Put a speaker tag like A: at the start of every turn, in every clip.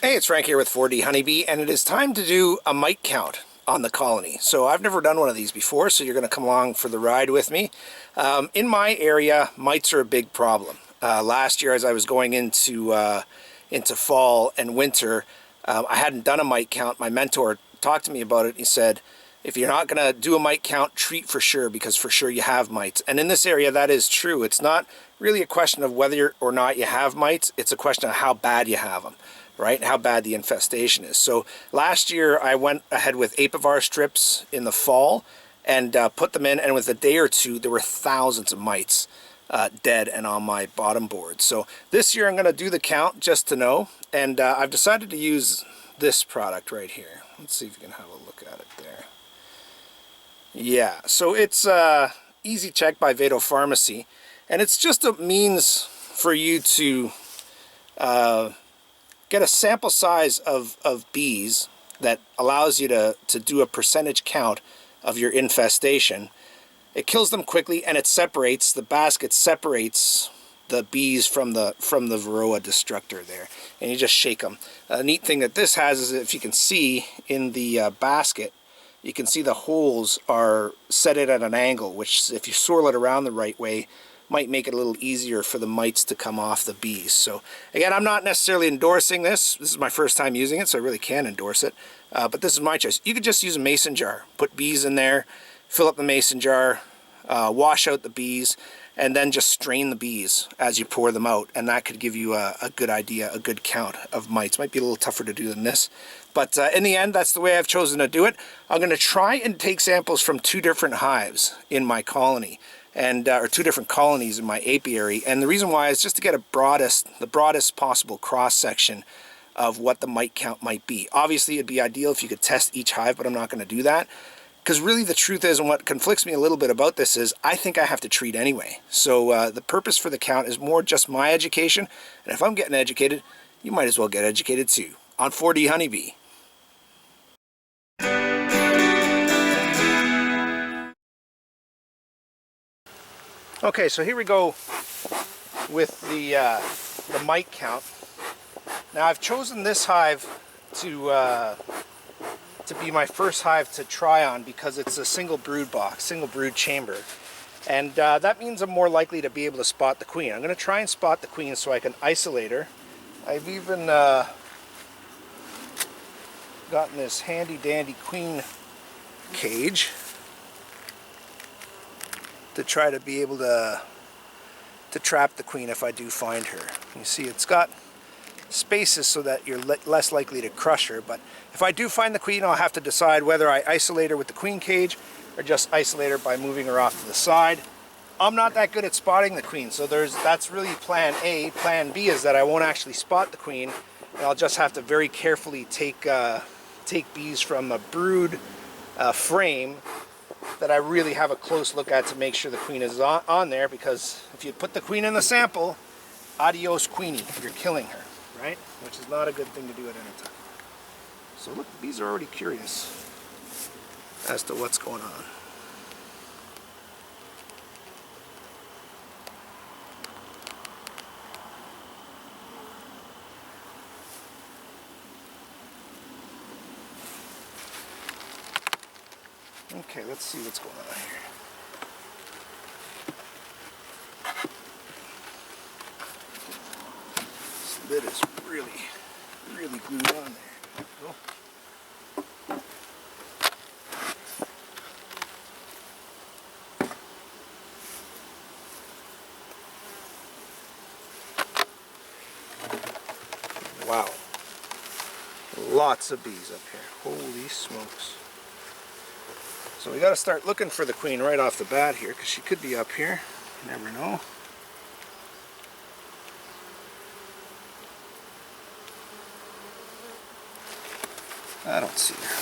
A: Hey, it's Frank here with 4D Honeybee, and it is time to do a mite count on the colony. So I've never done one of these before, so you're going to come along for the ride with me. In my area, mites are a big problem. Last year, as I was going into fall and winter, I hadn't done a mite count. My mentor talked to me about it. He said, if you're not going to do a mite count, treat for sure, because for sure you have mites. And in this area, that is true. It's not really a question of whether or not you have mites. It's a question of how bad you have them, right? How bad the infestation is. So last year, I went ahead with apivar strips in the fall and put them in. And with a day or two, there were thousands of mites dead and on my bottom board. So this year, I'm going to do the count just to know. And I've decided to use this product right here. Let's see if you can have a look at it there. Yeah, so it's Easy Check by Vado Pharmacy, and it's just a means for you to get a sample size of bees that allows you to do a percentage count of your infestation. It kills them quickly, and it separates, the basket separates the bees from the varroa destructor there, and you just shake them. A neat thing that this has is, if you can see in the basket, you can see the holes are set at an angle, which if you swirl it around the right way, might make it a little easier for the mites to come off the bees. So again, I'm not necessarily endorsing this. This is my first time using it, so I really can't endorse it. But this is my choice. You could just use a mason jar. Put bees in there, fill up the mason jar, wash out the bees, and then just strain the bees as you pour them out. And that could give you a good idea, a good count of mites. Might be a little tougher to do than this. But in the end, that's the way I've chosen to do it. I'm going to try and take samples from 2 different hives in my colony, and or 2 different colonies in my apiary. And the reason why is just to get the broadest possible cross-section of what the mite count might be. Obviously, it'd be ideal if you could test each hive, but I'm not going to do that. Because really the truth is, and what conflicts me a little bit about this is, I think I have to treat anyway. So the purpose for the count is more just my education. And if I'm getting educated, you might as well get educated too. On 4D Honeybee. Okay, so here we go with the mite count. Now I've chosen this hive to be my first hive to try on because it's a single brood box, single brood chamber. And that means I'm more likely to be able to spot the queen. I'm going to try and spot the queen so I can isolate her. I've even gotten this handy dandy queen cage to try to be able to trap the queen if I do find her. You see, it's got spaces so that you're less likely to crush her, but if I do find the queen, I'll have to decide whether I isolate her with the queen cage or just isolate her by moving her off to the side. I'm not that good at spotting the queen, so that's really plan A. Plan B is that I won't actually spot the queen, and I'll just have to very carefully take bees from a brood frame that I really have a close look at to make sure the queen is on there, because if you put the queen in the sample, adios queenie, you're killing her, right? Which is not a good thing to do at any time. So look, the bees are already curious as to what's going on. Okay, let's see what's going on here. This lid is really glued on there. There we go. Wow. Lots of bees up here. Holy smokes. So we got to start looking for the queen right off the bat here, because she could be up here. You never know. I don't see her.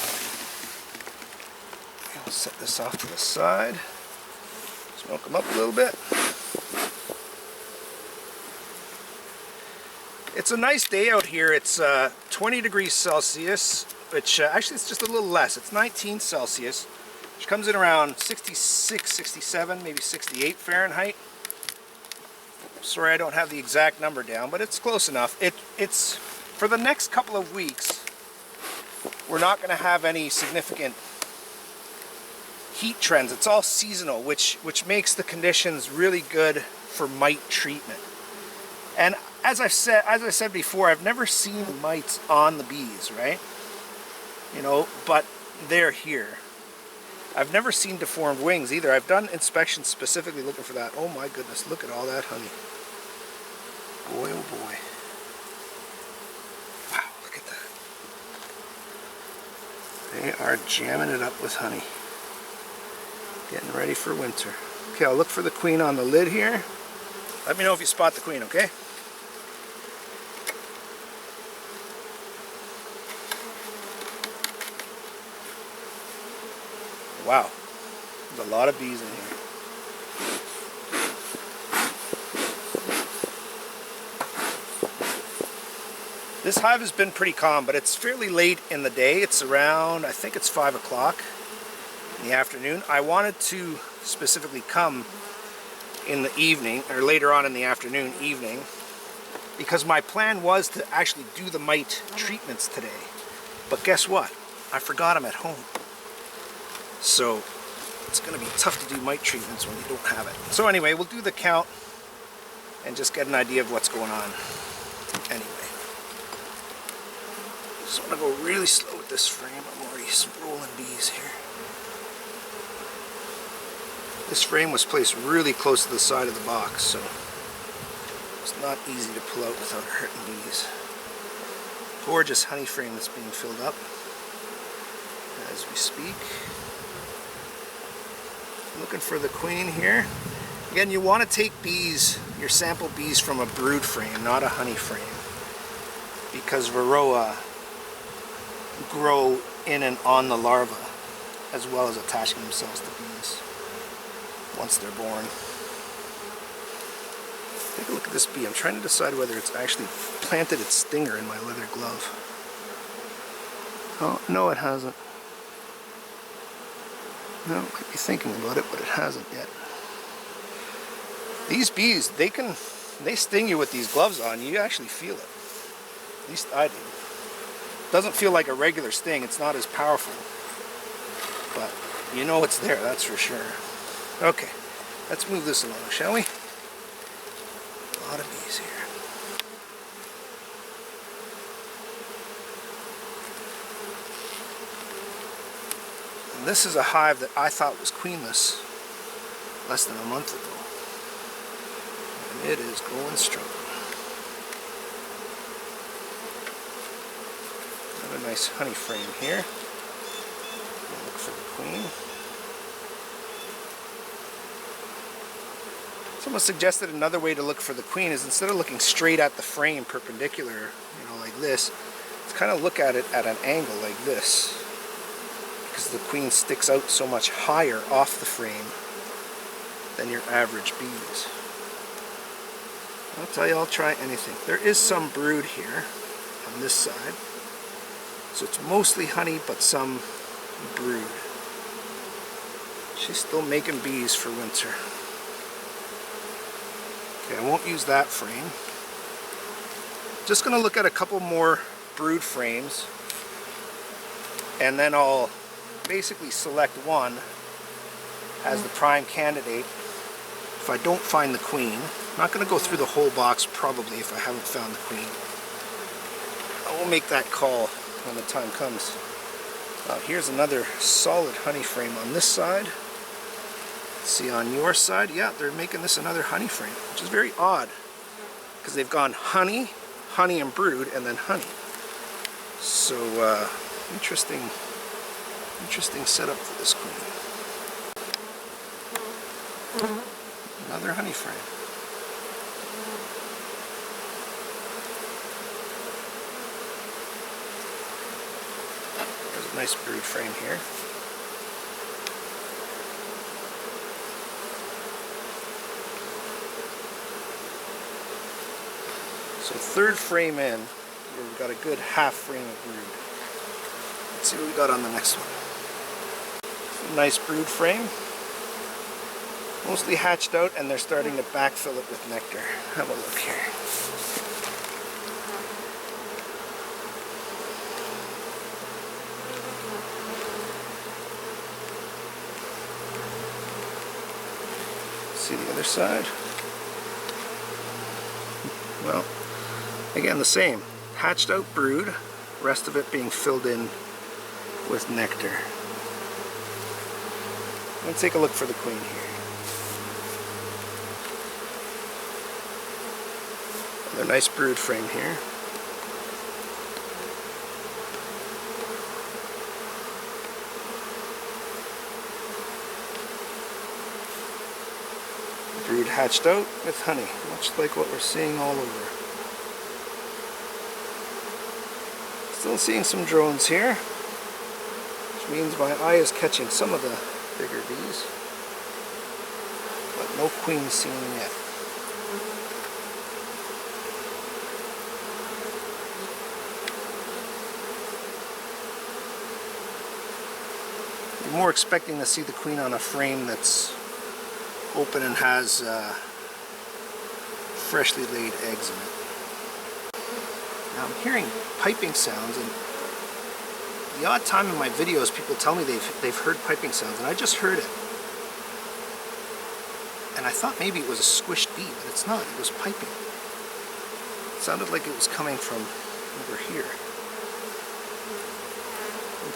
A: I'll set this off to the side. Smoke them up a little bit. It's a nice day out here. It's 20 degrees Celsius, which actually it's just a little less. It's 19 Celsius. Which comes in around 66, 67, maybe 68 Fahrenheit. Sorry, I don't have the exact number down, but it's close enough. It's for the next couple of weeks, we're not going to have any significant heat trends. It's all seasonal, which makes the conditions really good for mite treatment. And as I said before, I've never seen mites on the bees, right? You know, but they're here. I've never seen deformed wings either. I've done inspections specifically looking for that. Oh my goodness, look at all that honey. Boy, oh boy. Wow, look at that. They are jamming it up with honey. Getting ready for winter. Okay, I'll look for the queen on the lid here. Let me know if you spot the queen, okay? Wow, there's a lot of bees in here. This hive has been pretty calm, but it's fairly late in the day. It's around, I think it's 5 o'clock in the afternoon. I wanted to specifically come in the evening, or later on in the afternoon, evening, because my plan was to actually do the mite treatments today. But guess what? I forgot them at home. So it's going to be tough to do mite treatments when you don't have it. So anyway, we'll do the count and just get an idea of what's going on. Anyway, just want to go really slow with this frame. I'm already rolling bees here. This frame was placed really close to the side of the box, so it's not easy to pull out without hurting bees. Gorgeous honey frame that's being filled up as we speak. Looking for the queen here. Again, you want to take bees, your sample bees, from a brood frame, not a honey frame, because varroa grow in and on the larva as well as attaching themselves to bees once they're born. Take a look at this bee. I'm trying to decide whether it's actually planted its stinger in my leather glove. Oh, no, it hasn't. No, I might be thinking about it, but it hasn't yet. These bees, they sting you with these gloves on. You actually feel it. At least I do. It doesn't feel like a regular sting. It's not as powerful. But you know it's there, that's for sure. Okay, let's move this along, shall we? A lot of bees here. This is a hive that I thought was queenless less than a month ago. And it is going strong. Another nice honey frame here. Look for the queen. Someone suggested another way to look for the queen is, instead of looking straight at the frame perpendicular, you know, like this, let's kind of look at it at an angle like this, because the queen sticks out so much higher off the frame than your average bees. I'll tell you, I'll try anything. There is some brood here on this side, so it's mostly honey but some brood. She's still making bees for winter. Okay, I won't use that frame. Just going to look at a couple more brood frames, and then I'll basically select one as the prime candidate if I don't find the queen. I'm not going to go through the whole box probably if I haven't found the queen. I will make that call when the time comes. Here's another solid honey frame on this side. See, on your side, yeah, they're making this another honey frame, which is very odd because they've gone honey, honey and brood, and then honey. So interesting setup for this queen. Another honey frame. There's a nice brood frame here. So third frame in, we've got a good half frame of brood. Let's see what we got on the next one. A nice brood frame. Mostly hatched out, and they're starting to backfill it with nectar. Have a look here. See the other side? Well, again the same. Hatched out brood, rest of it being filled in with nectar. Let's take a look for the queen here. Another nice brood frame here. Brood hatched out with honey, much like what we're seeing all over. Still seeing some drones here, which means my eye is catching some of the bigger bees, but no queen seen yet. You're more expecting to see the queen on a frame that's open and has freshly laid eggs in it. Now I'm hearing piping sounds, and the odd time in my videos people tell me they've heard piping sounds, and I just heard it. And I thought maybe it was a squished bee, but it's not. It was piping. It sounded like it was coming from over here.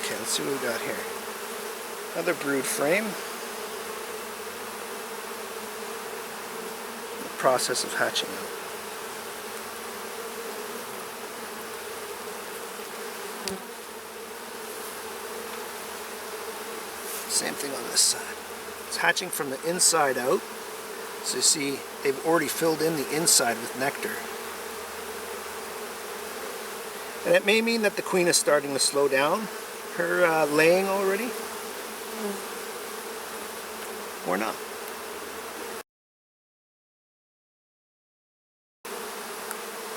A: Okay, let's see what we got here. Another brood frame. Process of hatching out. Same thing on this side. It's hatching from the inside out. So you see they've already filled in the inside with nectar. And it may mean that the queen is starting to slow down her laying already. Or not.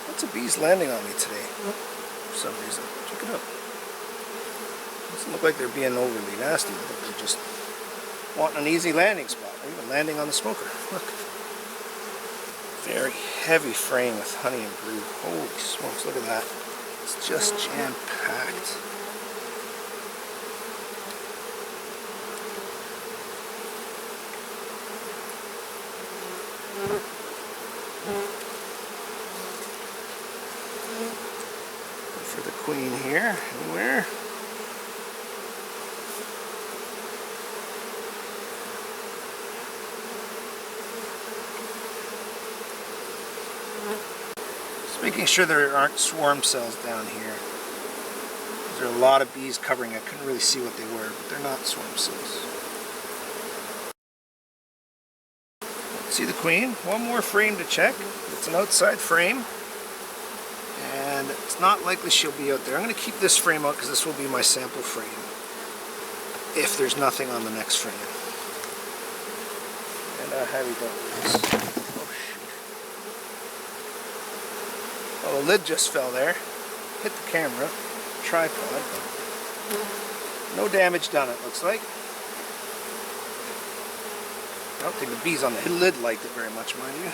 A: Lots of bees landing on me today for some reason. Check it out. Doesn't look like they're being overly nasty. They're just wanting an easy landing spot, or even landing on the smoker. Look. Very heavy frame with honey and brood. Holy smokes, look at that. It's just jam-packed. For the queen here, anywhere. Just making sure there aren't swarm cells down here. There are a lot of bees covering. I couldn't really see what they were, but they're not swarm cells. See the queen? One more frame to check. It's an outside frame. And it's not likely she'll be out there. I'm going to keep this frame out because this will be my sample frame if there's nothing on the next frame. And how do we go with this? Oh shoot. Well, the lid just fell there. Hit the camera, tripod. No damage done, it looks like. I don't think the bees on the lid liked it very much, mind you.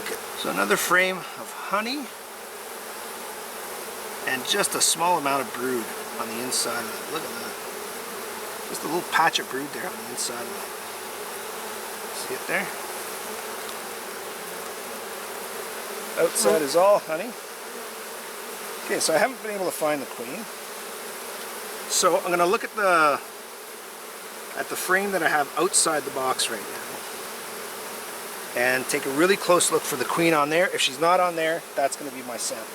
A: Okay. So another frame of honey. And just a small amount of brood on the inside of it. Look at that. Just a little patch of brood there on the inside of it. See it there? Outside is all honey. Okay, so I haven't been able to find the queen. So I'm going to look at the frame that I have outside the box right now. And take a really close look for the queen on there. If she's not on there, that's going to be my sample.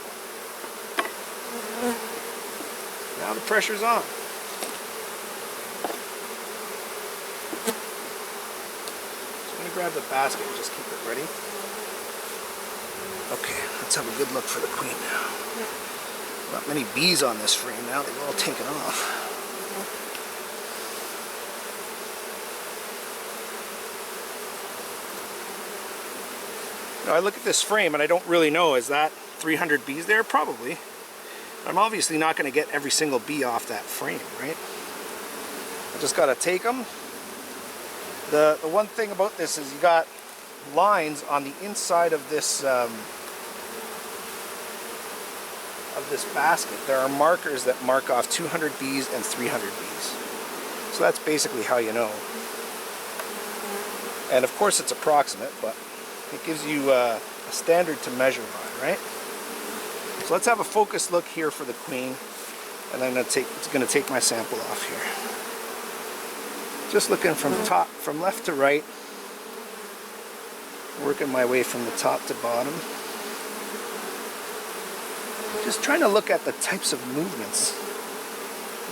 A: Now the pressure's on. So I'm going to grab the basket and just keep it ready. Okay, let's have a good look for the queen now. Not many bees on this frame now, they've all taken off. Now I look at this frame and I don't really know, is that 300 bees there? Probably. I'm obviously not going to get every single bee off that frame, right? I just got to take them. The one thing about this is you got lines on the inside of this basket. There are markers that mark off 200 bees and 300 bees. So that's basically how you know. And of course it's approximate, but it gives you a standard to measure by, right? So let's have a focused look here for the queen, and I'm going to take my sample off here. Just looking from left to right, working my way from the top to bottom. Just trying to look at the types of movements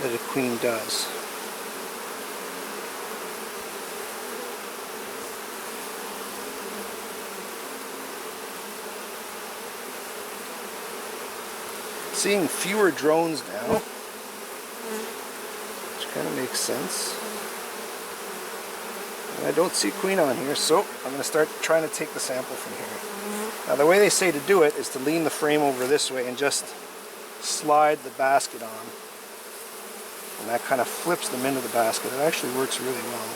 A: that a queen does. Seeing fewer drones now, which kind of makes sense. And I don't see queen on here, so I'm going to start trying to take the sample from here. Now the way they say to do it is to lean the frame over this way and just slide the basket on. And that kind of flips them into the basket. It actually works really well.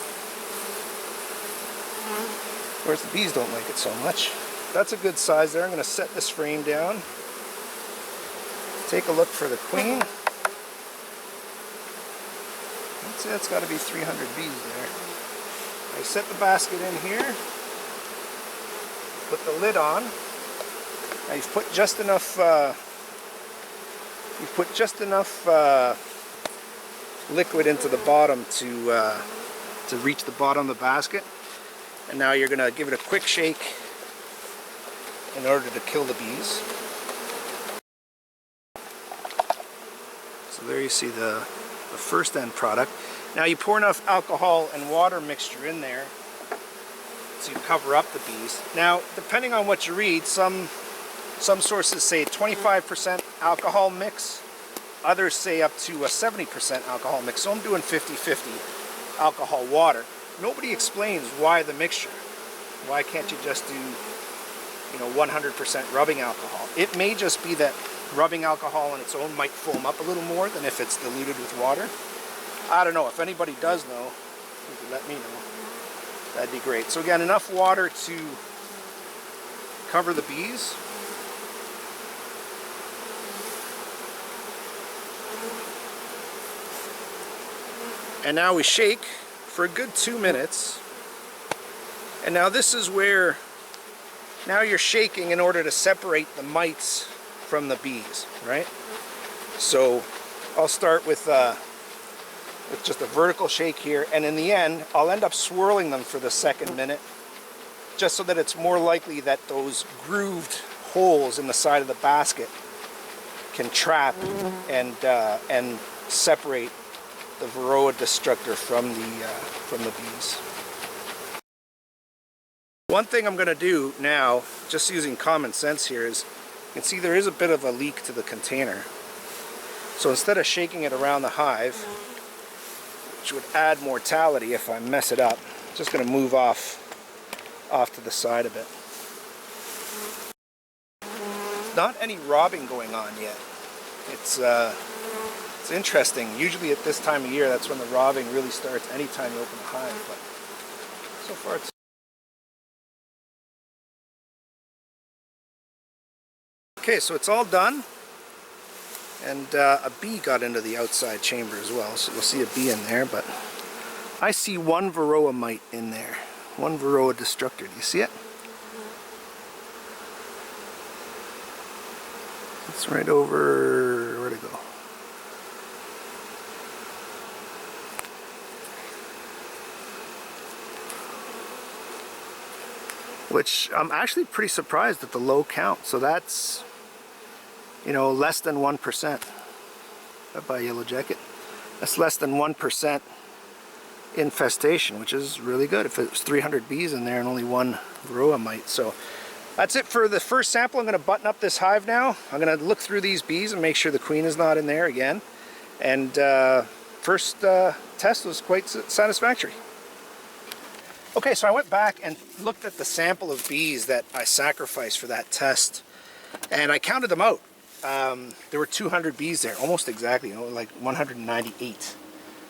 A: Of course the bees don't like it so much. That's a good size there. I'm going to set this frame down. Take a look for the queen. I'd say that's got to be 300 bees there. I set the basket in here. Put the lid on. Now you've put just enough. Liquid into the bottom to reach the bottom of the basket. And now you're going to give it a quick shake in order to kill the bees. So there you see the first end product. Now you pour enough alcohol and water mixture in there to cover up the bees. Now, depending on what you read, some sources say 25% alcohol mix, others say up to a 70% alcohol mix. So I'm doing 50-50 alcohol water. Nobody explains why the mixture. Why can't you just do, 100% rubbing alcohol? It may just be that rubbing alcohol on its own might foam up a little more than if it's diluted with water. I don't know. If anybody does know, you can let me know. That'd be great. So again, enough water to cover the bees. And now we shake for a good 2 minutes. And now this is where, now you're shaking in order to separate the mites from the bees, right? So I'll start with just a vertical shake here, and in the end I'll end up swirling them for the second minute, just so that it's more likely that those grooved holes in the side of the basket can trap and separate the varroa destructor from the bees. One thing I'm going to do now, just using common sense here, is you can see there is a bit of a leak to the container. So instead of shaking it around the hive, which would add mortality if I mess it up, I'm just going to move off to the side a bit. Not any robbing going on yet. It's interesting. Usually at this time of year, that's when the robbing really starts, anytime you open the hive. But so far it's... Okay, so it's all done. And a bee got into the outside chamber as well, so you'll see a bee in there, but I see one varroa mite in there. One varroa destructor. Do you see it? It's right over... where'd it go? Which I'm actually pretty surprised at the low count. So that's, less than 1%. By Yellow Jacket. That's less than 1% infestation, which is really good. If it was 300 bees in there and only one varroa mite. So that's it for the first sample. I'm going to button up this hive now. I'm going to look through these bees and make sure the queen is not in there again. And first test was quite satisfactory. Okay, so I went back and looked at the sample of bees that I sacrificed for that test, and I counted them out. There were 200 bees there, almost exactly, like 198.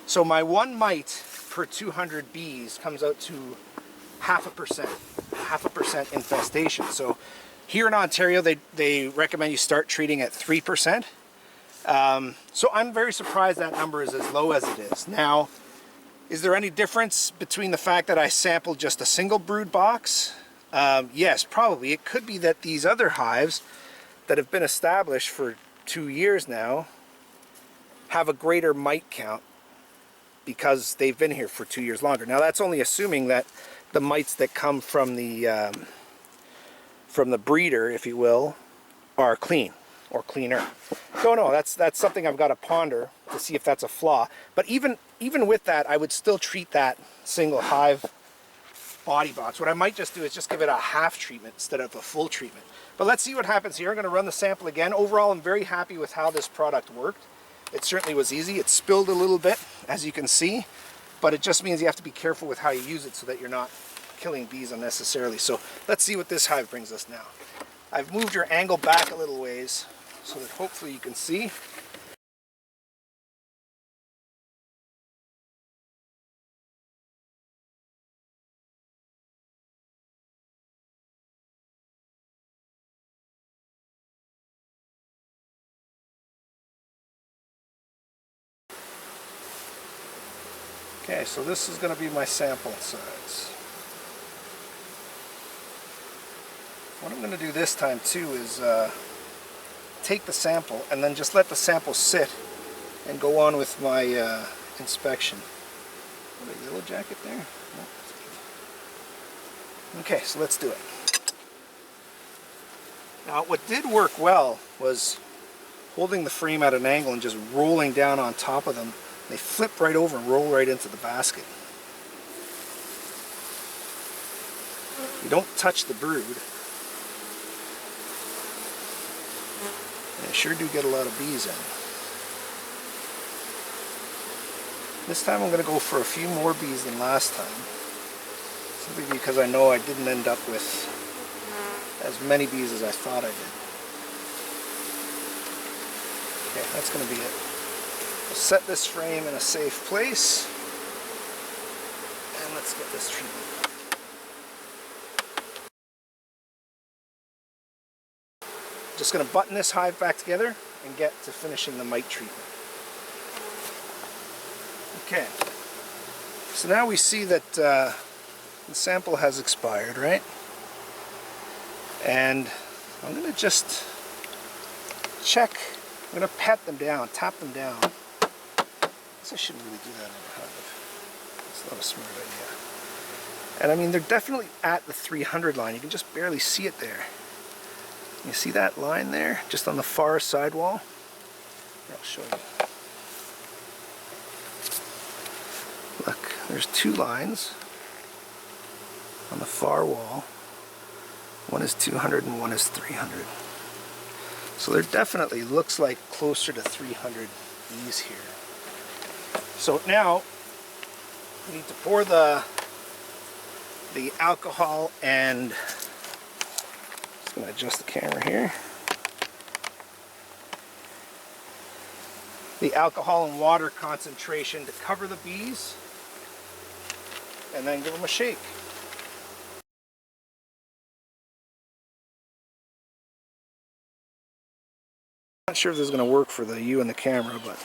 A: So my one mite per 200 bees comes out to 0.5% infestation. So here in Ontario, they recommend you start treating at 3%. So I'm very surprised that number is as low as it is. Now, Is there any difference between the fact that I sampled just a single brood box? Yes, probably. It could be that these other hives that have been established for 2 years now have a greater mite count because they've been here for 2 years longer. Now that's only assuming that the mites that come from the breeder, if you will, are clean or cleaner. Don't know. That's something I've got to ponder to see if that's a flaw. But even with that, I would still treat that single hive body box. What I might just do is just give it a half treatment instead of a full treatment. But let's see what happens here. I'm going to run the sample again. Overall, I'm very happy with how this product worked. It certainly was easy. It spilled a little bit, as you can see, but it just means you have to be careful with how you use it so that you're not killing bees unnecessarily. So let's see what this hive brings us now. I've moved your angle back a little ways so that hopefully you can see. Okay, so this is going to be my sample size. What I'm going to do this time too is take the sample and then just let the sample sit and go on with my inspection. A yellow jacket there? No, okay, so let's do it. Now what did work well was holding the frame at an angle and just rolling down on top of them. They flip right over and roll right into the basket. You don't touch the brood. And I sure do get a lot of bees in. This time I'm going to go for a few more bees than last time. Simply because I know I didn't end up with as many bees as I thought I did. Okay, that's going to be it. We'll set this frame in a safe place. And let's get this treatment. Just going to button this hive back together and get to finishing the mite treatment. Okay, so now we see that the sample has expired, right? And I'm going to just check, I'm going to pat them down, tap them down. I shouldn't really do that in a hive. It's not a smart idea. And I mean, they're definitely at the 300 line. You can just barely see it there. You see that line there, just on the far side wall? Here, I'll show you. Look, there's 2 lines on the far wall. One is 200 and one is 300. So there definitely looks like closer to 300 bees here. So now we need to pour the alcohol and just going to adjust the camera here. The alcohol and water concentration to cover the bees and then give them a shake. Not sure if this is going to work for you and the camera, but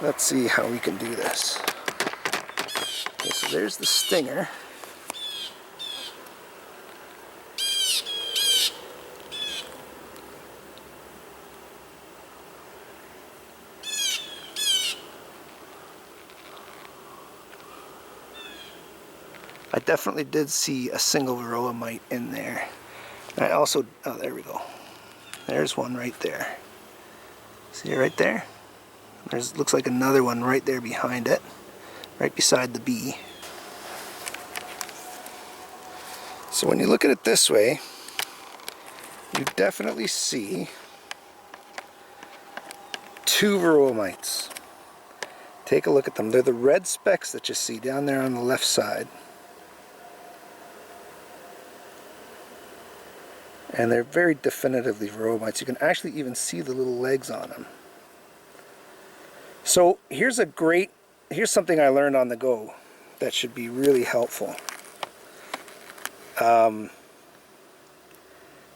A: let's see how we can do this. Okay, so there's the stinger. I definitely did see a single varroa mite in there. And I also, oh, there we go. There's one right there. See it right there? There's, looks like another one right there behind it, right beside the bee. So when you look at it this way, you definitely see 2 varroa mites. Take a look at them. They're the red specks that you see down there on the left side. And they're very definitively varroa mites. You can actually even see the little legs on them. So here's something I learned on the go that should be really helpful.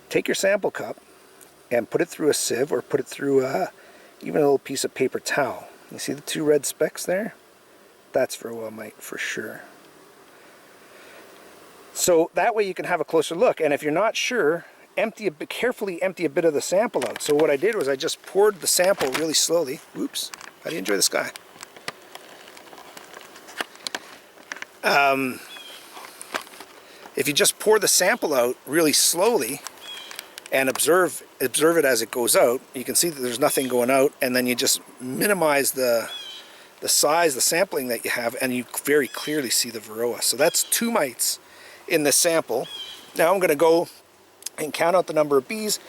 A: Take your sample cup and put it through a sieve or put it through even a little piece of paper towel. You see the 2 red specks there? That's Varroa mite for sure. So that way you can have a closer look, and if you're not sure, carefully empty a bit of the sample out. So what I did was I just poured the sample really slowly. Oops, how do you enjoy the sky? If you just pour the sample out really slowly and observe it as it goes out, you can see that there's nothing going out, and then you just minimize the size, the sampling that you have, and you very clearly see the Varroa. So that's 2 mites in the sample. Now I'm going to go and count out the number of bees,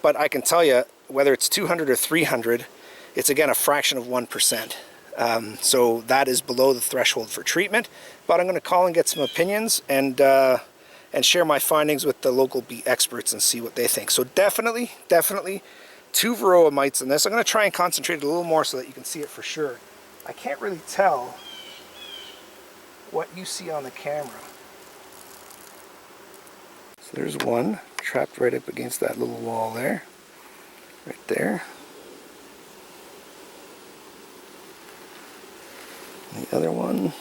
A: but I can tell you whether it's 200 or 300, it's again a fraction of 1%. So that is below the threshold for treatment, but I'm going to call and get some opinions and share my findings with the local bee experts and see what they think. So definitely 2 Varroa mites in this. I'm going to try and concentrate a little more so that you can see it for sure. I can't really tell what you see on the camera. So there's one trapped right up against that little wall there, right there. And the other one.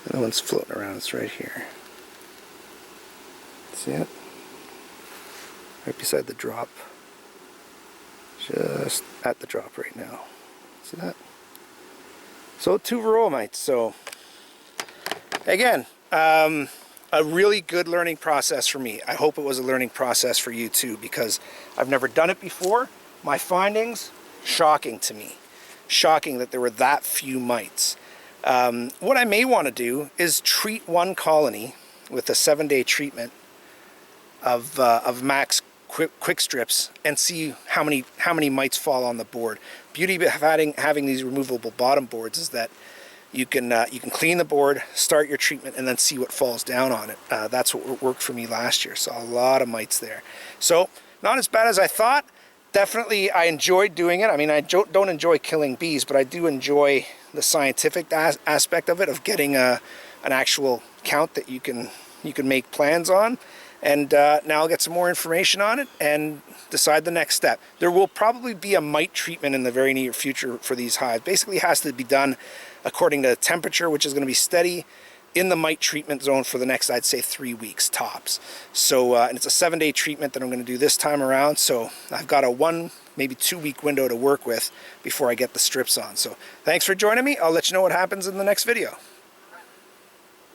A: The other one's floating around, it's right here. See it? Right beside the drop. Just at the drop right now. See that? So 2 Varroa mites. So again, a really good learning process for me. I hope it was a learning process for you too, because I've never done it before. My findings, shocking to me. Shocking that there were that few mites. What I may want to do is treat one colony with a 7-day treatment of max quick strips and see how many mites fall on the board. Beauty of having these removable bottom boards is that you can clean the board, start your treatment, and then see what falls down on it. That's what worked for me last year. Saw a lot of mites there. So not as bad as I thought. Definitely, I enjoyed doing it. I mean, I don't enjoy killing bees, but I do enjoy the scientific aspect of it, of getting an actual count that you can make plans on. And now I'll get some more information on it and decide the next step. There will probably be a mite treatment in the very near future for these hives. Basically, it has to be done according to temperature, which is going to be steady in the mite treatment zone for the next, I'd say, 3 weeks tops. So, and it's a 7-day treatment that I'm going to do this time around. So I've got a 1, maybe 2 week window to work with before I get the strips on. So thanks for joining me. I'll let you know what happens in the next video.